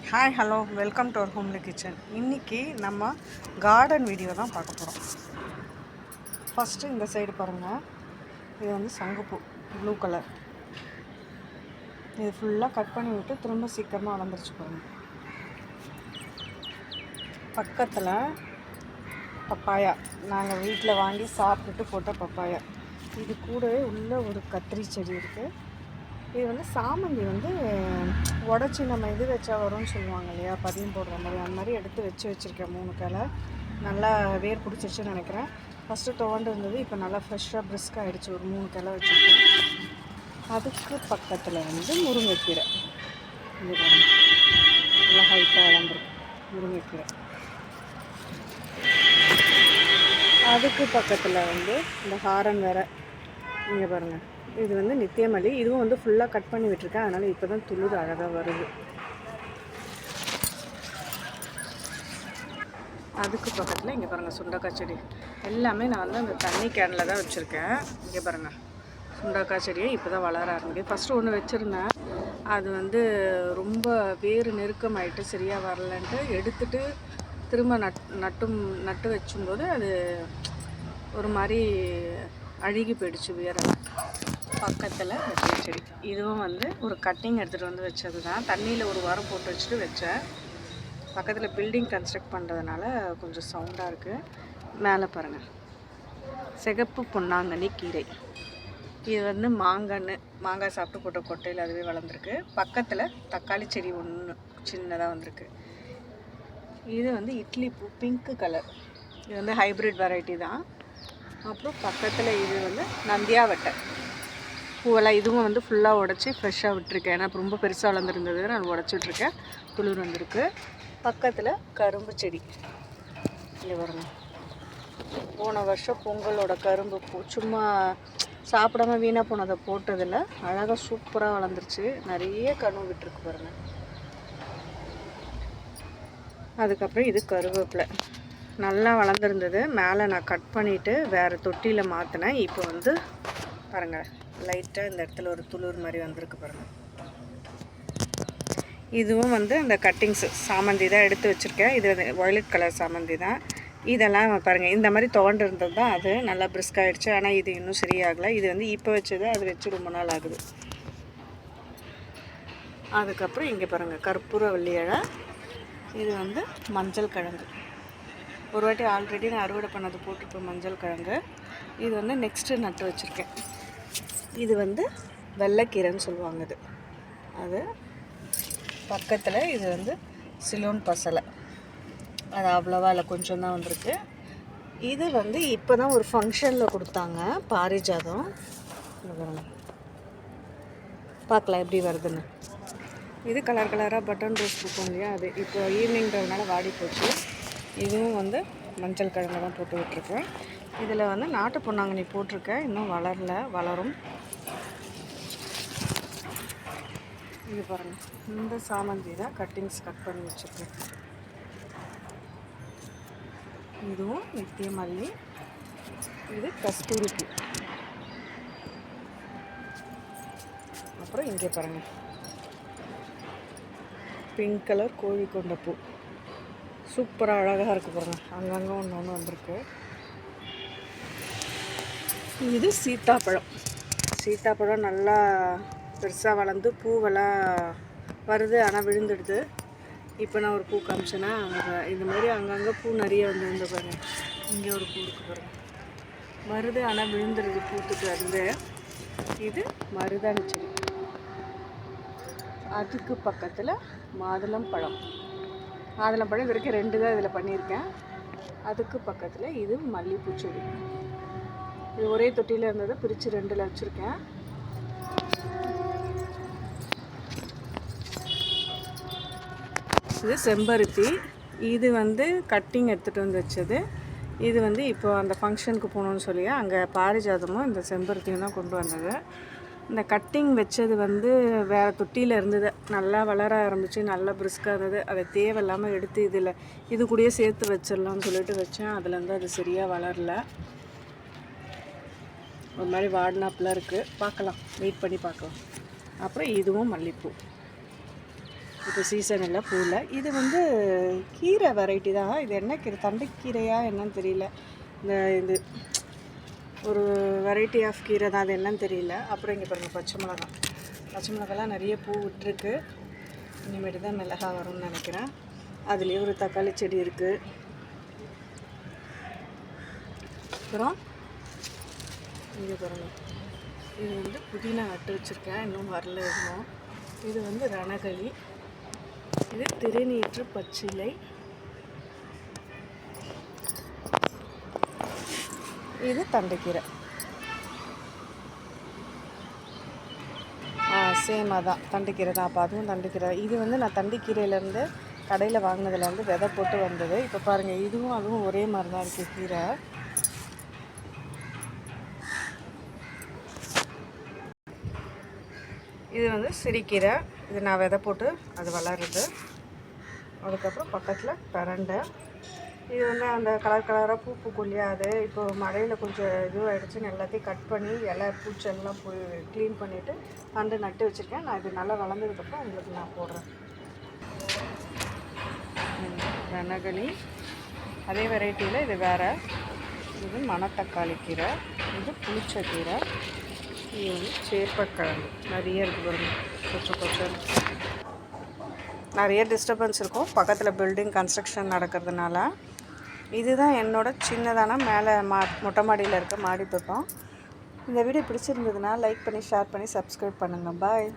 Hi hello welcome to our homely kitchen. இன்றைக்கி நம்ம garden video தான் பார்க்க போகிறோம். ஃபஸ்ட்டு இந்த சைடு பாருங்கள், இது வந்து சங்குப்பூ ப்ளூ கலர். இது ஃபுல்லாக கட் பண்ணி விட்டு திரும்ப சீக்கிரமாக வளர்ந்துருச்சு பாருங்கள். பக்கத்தில் பப்பாயா, நாங்கள் வீட்டில் வாங்கி சாப்பிட்டுட்டு போட்ட பப்பாயா. இது கூட உள்ள ஒரு கத்திரி செடி இருக்குது. இது வந்து சாமந்தி வந்து உடச்சி நம்ம இது வச்சா வரும்னு சொல்லுவாங்க இல்லையா, பதியம் போடுற மாதிரி. அந்த மாதிரி எடுத்து வச்சுருக்கேன் 3 கிளை. நல்லா வேர் பிடிச்சிருச்சுன்னு நினைக்கிறேன். ஃபஸ்ட்டு துவண்டு இருந்தது, இப்போ நல்லா ஃப்ரெஷ்ஷாக பிரிஸ்க் ஆகிடுச்சு. ஒரு 3 கிளை வச்சுருக்கேன். அதுக்கு பக்கத்தில் வந்து முருங்கைக்கீரை. இது நல்லா ஹைட்டாக வளர்ந்துருக்கு முருங்கைக்கீரை. அதுக்கு பக்கத்தில் வந்து இந்த ஹாரன் வேறு. இங்கே பாருங்கள், இது வந்து நித்தியமல்லி. இதுவும் வந்து ஃபுல்லாக கட் பண்ணி விட்டுருக்கேன். அதனால் இப்போ தான் துளிர் அழகாக வருது. அதுக்கு பக்கத்தில் இங்கே பாருங்கள் சுண்டக்காய் செடி. எல்லாமே நான் வந்து அந்த தண்ணி கேனில் தான் வச்சுருக்கேன். இங்கே பாருங்கள், சுண்டக்காய் செடியை இப்போ தான் வளர ஆரம்பிக்குது. ஃபஸ்ட்டு ஒன்று வச்சுருந்தேன், அது வந்து ரொம்ப வேறு நெருக்கமாயிட்டு சரியாக வரலன்ட்டு எடுத்துகிட்டு திரும்ப நட்டு வச்சும்போது அது ஒரு மாதிரி அழுகி போயிடுச்சு வேரெல்லாம். பக்கத்தில் வெத்தலை செடி. இதுவும் வந்து ஒரு கட்டிங் எடுத்துகிட்டு வந்து வச்சது தான். தண்ணியில் ஒரு வாரம் போட்டு வச்சுட்டு வச்சேன். பக்கத்தில் பில்டிங் கன்ஸ்ட்ரக்ட் பண்ணுறதுனால கொஞ்சம் சவுண்டாக இருக்குது. மேலே பாருங்கள், சிகப்பு பொன்னாங்கண்ணி கீரை. இது வந்து மாங்காய் சாப்பிட்டு போட்ட கொட்டையில் அதுவே வளர்ந்துருக்கு. பக்கத்தில் தக்காளி செடி ஒன்று சின்னதாக வந்திருக்கு. இது வந்து இட்லி பூ பிங்க்கு கலர். இது வந்து ஹைப்ரிட் வெரைட்டி தான். அப்புறம் பக்கத்தில் இது வந்து நந்தியாவட்டை பூவெல்லாம். இதுவும் வந்து ஃபுல்லாக உடச்சி ஃப்ரெஷ்ஷாக விட்டுருக்கேன். ஏன்னா ரொம்ப பெருசாக வளர்ந்துருந்தது, நான் உடச்சி விட்ருக்கேன். துளிர் வந்திருக்கு. பக்கத்தில் கரும்பு செடி. இங்கே வரணும், போன வருஷம் பொங்கலோட கரும்பு பூ சும்மா சாப்பிடாம வீணாக போனதை போட்டதில் அழகாக சூப்பராக வளர்ந்துருச்சு. நிறைய கனவு விட்டுருக்கு பாருங்கள். அதுக்கப்புறம் இது கருவேப்பிலை நல்லா வளர்ந்துருந்தது. மேலே நான் கட் பண்ணிவிட்டு வேறு தொட்டியில் மாற்றினேன். இப்போ வந்து பாருங்கள், லைட்டாக இந்த இடத்துல ஒரு துளிர் மாதிரி வந்திருக்கு பாருங்கள். இதுவும் வந்து அந்த கட்டிங்ஸு சாமந்தி தான் எடுத்து வச்சுருக்கேன். இது வந்து வயலட் கலர் சாமந்தி தான். இதெல்லாம் பாருங்கள், இந்த மாதிரி துவண்டு இருந்தது தான். அது நல்லா பிரிஸ்க் ஆகிடுச்சு. ஆனால் இது இன்னும் சரியாகலை. இது வந்து இப்போ வச்சது, அது வச்சு ரொம்ப நாள் ஆகுது. அதுக்கப்புறம் இங்கே பாருங்கள், கற்பூரவள்ளி இலை. இது வந்து மஞ்சள் கிழங்கு. ஒரு வாட்டி ஆல்ரெடி நான் அறுவடை பண்ணது போட்டிருப்பேன் மஞ்சள் கிழங்கு. இது வந்து நெக்ஸ்ட்டு நட்டு வச்சுருக்கேன். இது வந்து வெள்ளைக்கீரைன்னு சொல்லுவாங்க. அது பக்கத்தில் இது வந்து சிலோன் பசலை. அது அவ்வளோவா இல்லை, கொஞ்சம் தான் வந்திருக்கு. இது வந்து இப்போ தான் ஒரு ஃபங்க்ஷனில் கொடுத்தாங்க பாரிஜாதம். பார்க்கலாம் எப்படி வருதுன்னு. இது கலர் கலராக பட்டன் ரோஸ் பூக்கும் இல்லையா, அது இப்போ ஈவினிங்கிறதுனால வாடி போச்சு. இதுவும் வந்து மஞ்சள் கிழங்கு தான் போட்டு விட்டுருக்கேன். இதில் வந்து நாட்டு பொன்னாங்கண்ணி போட்டிருக்கேன், இன்னும் வளரல, வளரும். இது பாருங்கள், இந்த சாமந்தி தான் கட்டிங்ஸ் கட் பண்ணி வச்சுருக்கேன். இதுவும் நித்தியமல்லி. இது கஸ்தூரி பூ. அப்புறம் இங்கே பாருங்கள், பிங்க் கலர் கோழிக்கொண்ட பூ. சூப்பராக அழகாக இருக்குது பாருங்கள். அங்கங்கே ஒன்று ஒன்று வந்திருக்கு. இது சீத்தாப்பழம். சீத்தாப்பழம் நல்லா பெருசாக வளர்ந்து பூவெல்லாம் வருது, ஆனால் விழுந்துடுது. இப்போ நான் ஒரு பூ காமிச்சேன்னா இந்த மாதிரி அங்கங்கே பூ நிறைய வந்து பாருங்கள். இங்கே ஒரு பூ இருக்குது பாருங்கள், வருது ஆனால் விழுந்துடுது பூத்துட்டு வந்து. இது மருதாணி செடி. அதுக்கு பக்கத்தில் மாதுளம்பழம். மாதுளம்பழம் வரைக்கும் 2 தான் இதில் பண்ணியிருக்கேன். அதுக்கு பக்கத்தில் இது மல்லிகைப்பூ செடி. இது ஒரே தொட்டியில் இருந்ததை பிரித்து 2ல் வச்சுருக்கேன். இது செம்பருத்தி. இது வந்து கட்டிங் எடுத்துகிட்டு வந்து வச்சது. இது வந்து இப்போ அந்த ஃபங்க்ஷனுக்கு போகணுன்னு சொல்லி அங்கே பாரிஜாதமும் இந்த செம்பருத்தியும் தான் கொண்டு வந்தது. இந்த கட்டிங் வச்சது வந்து வேறு தொட்டியில் இருந்தது, நல்லா வளர ஆரம்பித்து நல்லா பிரிஸ்காக இருந்தது. அதை தேவையில்லாமல் எடுத்து இது கூடயே சேர்த்து வச்சிடலாம்னு சொல்லிட்டு வச்சேன். அதுலேருந்து அது சரியாக வளரல, ஒரு மாதிரி வாடினாப்பில் இருக்குது. பார்க்கலாம், வெயிட் பண்ணி பார்க்கலாம். அப்புறம் இதுவும் மல்லிகைப்பூ. இப்போ சீசன் இல்லை பூவில். இது வந்து கீரை வெரைட்டி தான். இது என்ன கீரை, தண்டைக்கீரையா என்னன்னு தெரியல. இது ஒரு வெரைட்டி ஆஃப் கீரை தான், அது என்னன்னு தெரியல. அப்புறம் இங்கே பாருங்கள் பச்சை மிளகாலாம் நிறைய பூ விட்டுருக்கு. இனிமேட்டு தான் மிளகா வரும்னு நினைக்கிறேன். அதுலேயே ஒரு தக்காளி செடி இருக்குது. அப்புறம் இங்கே பாருங்கள், இது வந்து புதினா நட்டு வச்சுருக்கேன், இன்னும் வரல எதுவும். இது வந்து ரணகளி, இது திருநீற்று பச்சிலை, இது தண்டைக்கீரை. சேம் அதான் தண்டைக்கீரை தான். அப்போ அதுவும் தண்டைக்கீரை. இது வந்து நான் தண்டைக்கீரையிலேருந்து கடையில் வாங்கினதுலேருந்து விதை போட்டு வந்தது. இப்போ பாருங்கள், இதுவும் அதுவும் ஒரே மாதிரி தான் இருக்குது கீரை. இது வந்து சிறுகீரை, இது நான் விதை போட்டு அது வளருது. அதுக்கப்புறம் பக்கத்தில் பிரண்டை, இது வந்து அந்த கலராக பூ பூக்குள்ளையா, அது இப்போ மழையில் கொஞ்சம் இதுவாகிடுச்சுன்னு எல்லாத்தையும் கட் பண்ணி இலை பூச்செல்லாம் போய் க்ளீன் பண்ணிவிட்டு தண்டு நட்டு வச்சுருக்கேன். நான் இது நல்லா வளர்ந்ததுக்கப்புறம் உங்களுக்கு நான் போடுறேன். ரணகளி அதே வெரைட்டியில் இது வேறு. இது மணத்தக்காளி கீரை, இது புளிச்சக்கீரை, இது வந்து சேப்பக்கிழங்கு. நிறைய இருக்குது பாருங்கள், கொஞ்சம் நிறைய டிஸ்டர்பன்ஸ் இருக்கும் பக்கத்தில் பில்டிங் கன்ஸ்ட்ரக்ஷன் நடக்கிறதுனால. இதுதான் என்னோட சின்னதான மேலே மொட்டை மாடியில் இருக்க மாடி தோட்டம். இந்த வீடியோ பிடிச்சிருந்ததுன்னா லைக் பண்ணி, ஷேர் பண்ணி, சப்ஸ்கிரைப் பண்ணுங்கள். பாய்.